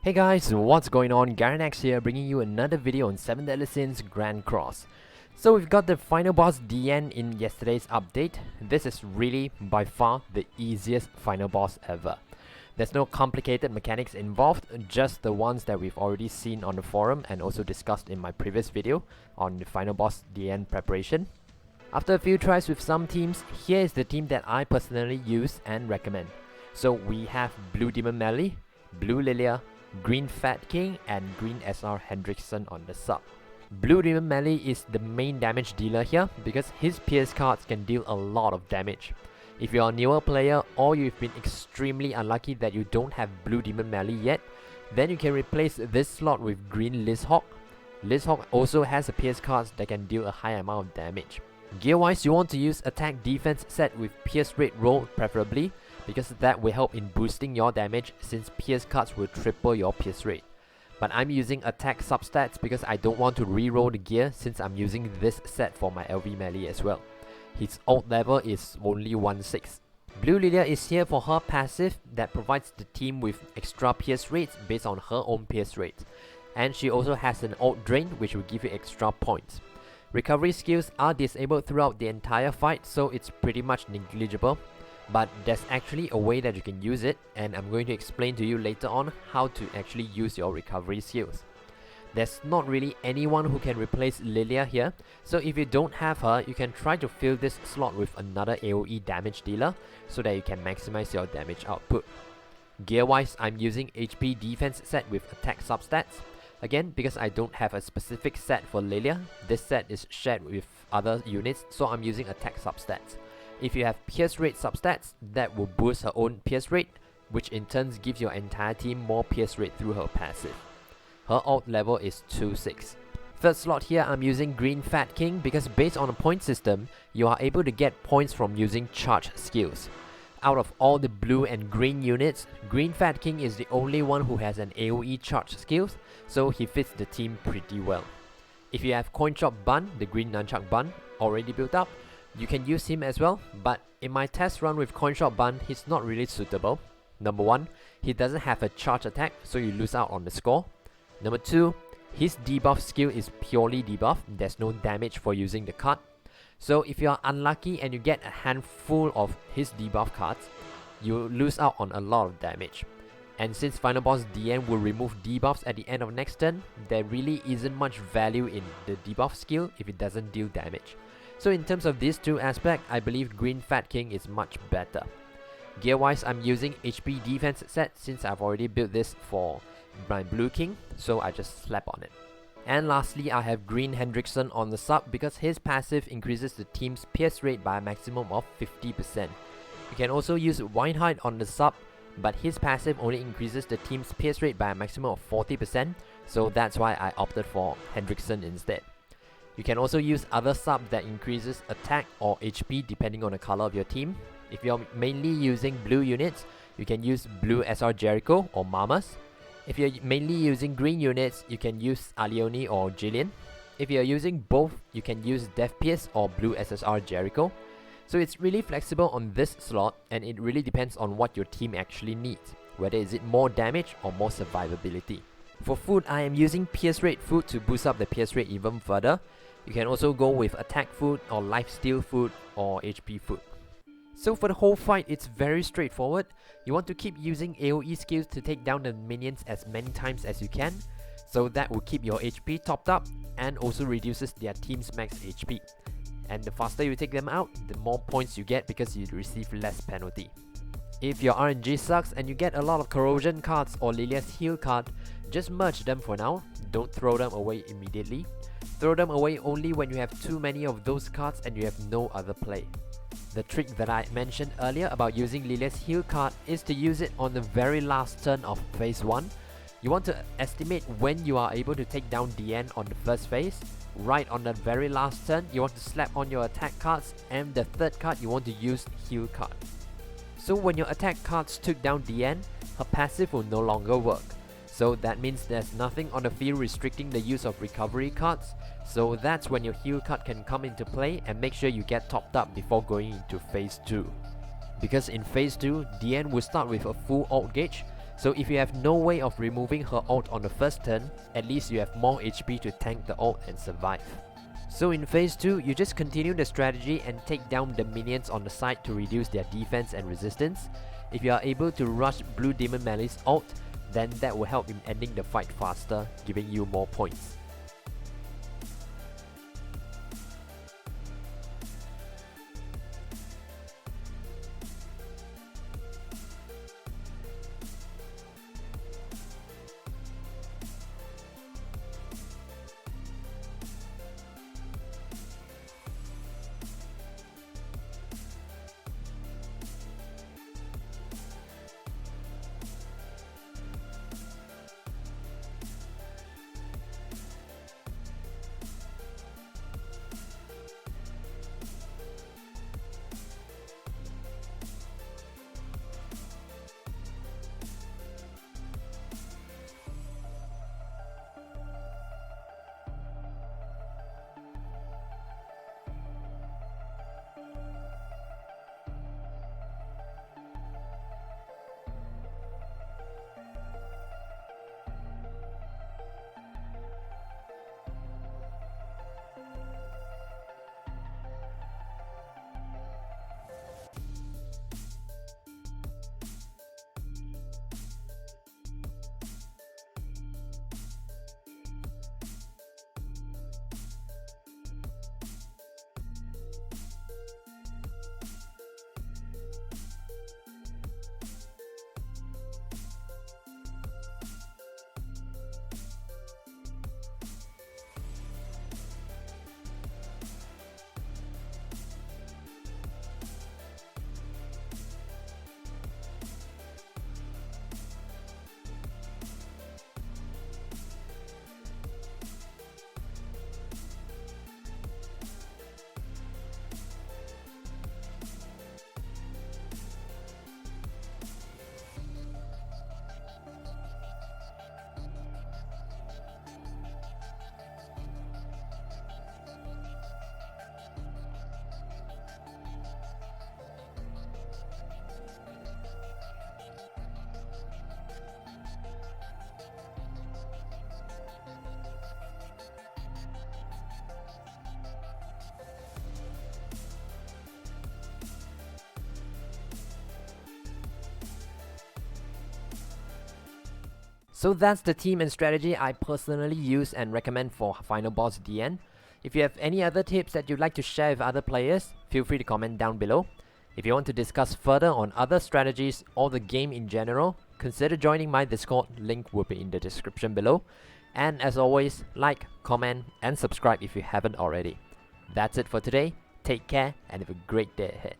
Hey guys, what's going on? DIANE here, bringing you another video on 7 Deadly Sins Grand Cross. So we've got the final boss DIANE in yesterday's update. This is really by far the easiest final boss ever. There's no complicated mechanics involved, just the ones that we've already seen on the forum and also discussed in my previous video on the final boss DIANE preparation. After a few tries with some teams, here is the team that I personally use and recommend. So we have Blue Demon Melee, Blue Lilia, Green Fat King and Green SR Hendrickson on the sub. Blue Demon Melee is the main damage dealer here because his Pierce cards can deal a lot of damage. If you're a newer player or you've been extremely unlucky that you don't have Blue Demon Melee yet, then you can replace this slot with Green Lizhawk. Lizhawk also has a Pierce cards that can deal a high amount of damage. Gear wise, you want to use attack defense set with Pierce rate roll preferably, because that will help in boosting your damage since Pierce cards will triple your Pierce rate. But I'm using attack substats because I don't want to reroll the gear since I'm using this set for my LV melee as well. His ult level is only 1/6. Blue Lilia is here for her passive that provides the team with extra Pierce rates based on her own Pierce rate. And she also has an ult drain which will give you extra points. Recovery skills are disabled throughout the entire fight, so it's pretty much negligible. But there's actually a way that you can use it, and I'm going to explain to you later on how to actually use your recovery skills. There's not really anyone who can replace Lilia here, so if you don't have her, you can try to fill this slot with another AoE damage dealer so that you can maximize your damage output. Gear wise, I'm using HP defense set with attack substats. Again, because I don't have a specific set for Lilia, this set is shared with other units, so I'm using attack substats. If you have Pierce rate substats, that will boost her own Pierce rate, which in turn gives your entire team more Pierce rate through her passive. Her ult level is 2/6. Third slot here, I'm using Green Fat King because based on a point system, you are able to get points from using charge skills. Out of all the blue and green units, Green Fat King is the only one who has an AoE charge skills, so he fits the team pretty well. If you have Coin Shop Bun, the green nunchuck bun, already built up, you can use him as well, but in my test run with Coin Shop Bun, he's not really suitable. Number 1, he doesn't have a charge attack, so you lose out on the score. Number 2, his debuff skill is purely debuff, there's no damage for using the card. So if you are unlucky and you get a handful of his debuff cards, you lose out on a lot of damage. And since Final Boss DIANE will remove debuffs at the end of next turn, there really isn't much value in the debuff skill if it doesn't deal damage. So in terms of these two aspects, I believe Green Fat King is much better. Gear wise, I'm using HP defense set since I've already built this for my Blue King, so I just slap on it. And lastly, I have Green Hendrickson on the sub because his passive increases the team's Pierce rate by a maximum of 50%. You can also use Winehide on the sub, but his passive only increases the team's Pierce rate by a maximum of 40%, so that's why I opted for Hendrickson instead. You can also use other sub that increases attack or HP depending on the color of your team. If you're mainly using blue units, you can use Blue SR Jericho or Mamas. If you're mainly using green units, you can use Alioni or Jillian. If you're using both, you can use Death Pierce or Blue SSR Jericho. So it's really flexible on this slot, and it really depends on what your team actually needs, whether is it more damage or more survivability. For food, I am using Pierce rate food to boost up the Pierce rate even further. You can also go with attack food or lifesteal food or HP food. So for the whole fight, it's very straightforward. You want to keep using AoE skills to take down the minions as many times as you can, so that will keep your HP topped up and also reduces their team's max HP. And the faster you take them out, the more points you get because you receive less penalty. If your RNG sucks and you get a lot of corrosion cards or Lilia's heal card, just merge them for now, don't throw them away immediately. Throw them away only when you have too many of those cards and you have no other play. The trick that I mentioned earlier about using Lilia's heal card is to use it on the very last turn of phase 1. You want to estimate when you are able to take down DIANE on the first phase. Right on the very last turn, you want to slap on your attack cards, and the third card you want to use heal card. So when your attack cards took down DIANE, her passive will no longer work. So that means there's nothing on the field restricting the use of recovery cards, so that's when your heal card can come into play, and make sure you get topped up before going into phase 2. Because in phase 2, DIANE will start with a full ult gauge, So if you have no way of removing her ult on the first turn, at least you have more HP to tank the ult and survive. So in phase 2, you just continue the strategy and take down the minions on the side to reduce their defense and resistance. If you are able to rush Blue Demon Melee's ult, then that will help in ending the fight faster, giving you more points. So that's the team and strategy I personally use and recommend for Final Boss DIANE. If you have any other tips that you'd like to share with other players, feel free to comment down below. If you want to discuss further on other strategies or the game in general, consider joining my Discord, link will be in the description below. And as always, like, comment and subscribe if you haven't already. That's it for today, take care and have a great day ahead.